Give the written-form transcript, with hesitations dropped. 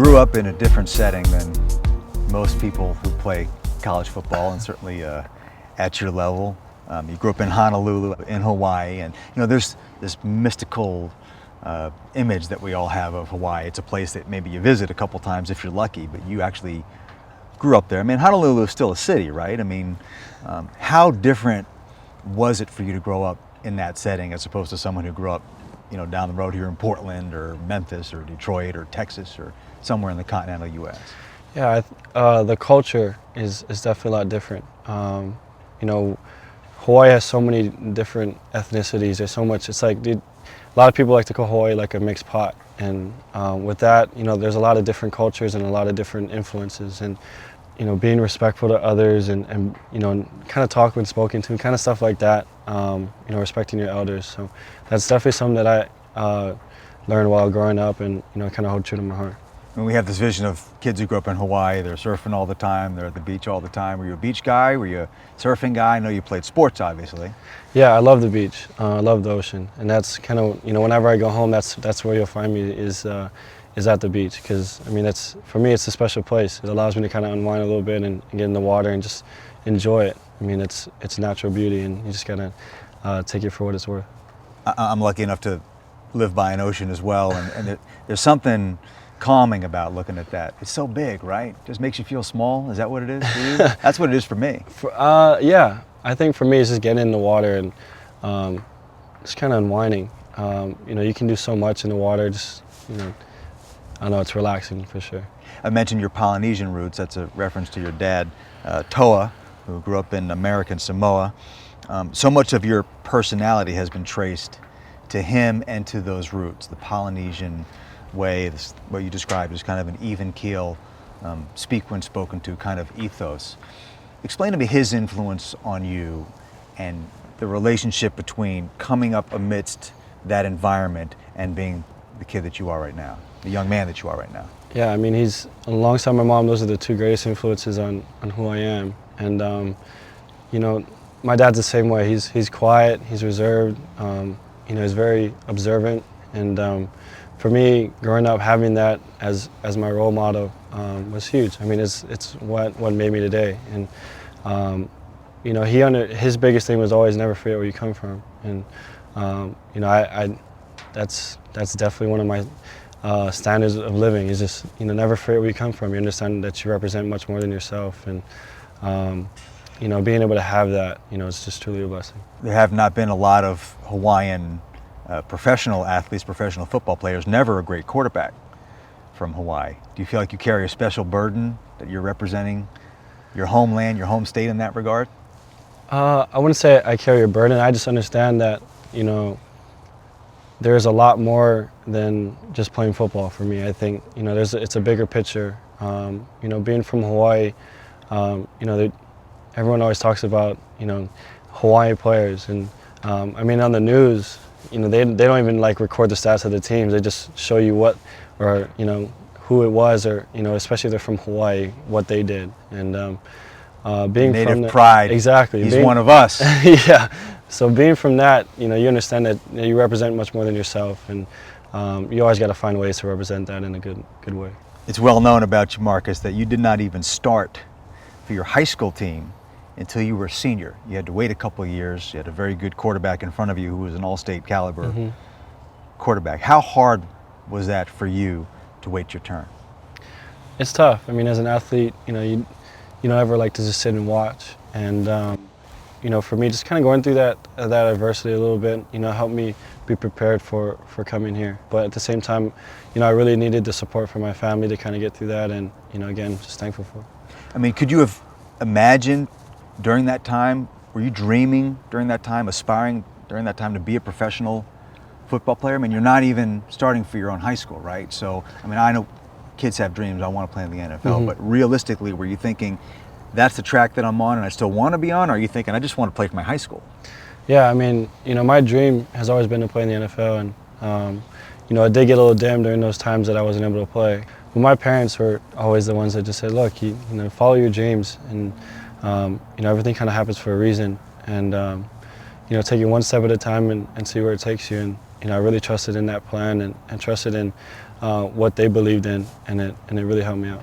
grew up in a different setting than most people who play college football, and certainly at your level. You grew up in Honolulu, in Hawaii, and there's this mystical image that we all have of Hawaii. It's a place that maybe you visit a couple times if you're lucky, but you actually grew up there. I mean, Honolulu is still a city, right? I mean, how different was it for you to grow up in that setting as opposed to someone who grew up, down the road here in Portland or Memphis or Detroit or Texas or somewhere in the continental U.S.? Yeah, the culture is definitely a lot different. Hawaii has so many different ethnicities. There's so much. It's like, a lot of people like to call Hawaii like a mixed pot. And with that, there's a lot of different cultures and a lot of different influences. And, being respectful to others and kind of talk when spoken to, kind of stuff like that, respecting your elders. So that's definitely something that I learned while growing up and, kind of hold true to my heart. And we have this vision of kids who grew up in Hawaii, they're surfing all the time, they're at the beach all the time. Were you a beach guy? Were you a surfing guy? I know you played sports, obviously. Yeah, I love the beach. I love the ocean. And that's kind of, whenever I go home, that's where you'll find me is at the beach. Because, for me, it's a special place. It allows me to kind of unwind a little bit and get in the water and just enjoy it. It's natural beauty, and you just got to take it for what it's worth. I'm lucky enough to live by an ocean as well, and there's something calming about looking at that. It's so big, right? Just makes you feel small. Is that what it is for you? That's what it is for me. Yeah, I think for me it's just getting in the water and just kind of unwinding. You can do so much in the water. Just I know it's relaxing for sure. I mentioned your Polynesian roots. That's a reference to your dad, Toa, who grew up in American Samoa. So much of your personality has been traced to him and to those roots, the Polynesian way, what you described as kind of an even keel, speak when spoken to kind of ethos. Explain to me his influence on you and the relationship between coming up amidst that environment and being the kid that you are right now, the young man that you are right now. Yeah, he's, alongside my mom, those are the two greatest influences on who I am. And, my dad's the same way. He's quiet, he's reserved, he's very observant. And for me, growing up, having that as my role model was huge. It's what made me today. And his biggest thing was always never forget where you come from. And that's definitely one of my standards of living. Is just never forget where you come from. You understand that you represent much more than yourself. And being able to have that, it's just truly a blessing. There have not been a lot of Hawaiian professional athletes, professional football players, never a great quarterback from Hawaii. Do you feel like you carry a special burden that you're representing your homeland, your home state in that regard? I wouldn't say I carry a burden. I just understand that, there's a lot more than just playing football for me. I think, it's a bigger picture. Being from Hawaii, everyone always talks about, Hawaii players. And on the news, they don't even record the stats of the teams. They just show you who it was, or especially if they're from Hawaii, what they did. And being native from pride. Exactly. He's one of us. Yeah. So being from that, you understand that you represent much more than yourself, and you always got to find ways to represent that in a good way. It's well known about you, Marcus, that you did not even start for your high school team until you were a senior. You had to wait a couple of years. You had a very good quarterback in front of you who was an all-state caliber quarterback. How hard was that for you to wait your turn? It's tough. As an athlete, you don't ever like to just sit and watch. And, for me, just kind of going through that adversity a little bit, helped me be prepared for coming here. But at the same time, I really needed the support from my family to kind of get through that. And, again, just thankful for it. Could you have imagined during that time, were you dreaming during that time, aspiring during that time to be a professional football player? You're not even starting for your own high school, right? So, I know kids have dreams, I want to play in the NFL, but realistically, were you thinking, that's the track that I'm on and I still want to be on? Or are you thinking, I just want to play for my high school? Yeah, my dream has always been to play in the NFL. And, I did get a little dim during those times that I wasn't able to play. But my parents were always the ones that just said, look, follow your dreams. And, everything kind of happens for a reason. And, take it one step at a time and see where it takes you. I really trusted in that plan and trusted in what they believed in, and it really helped me out.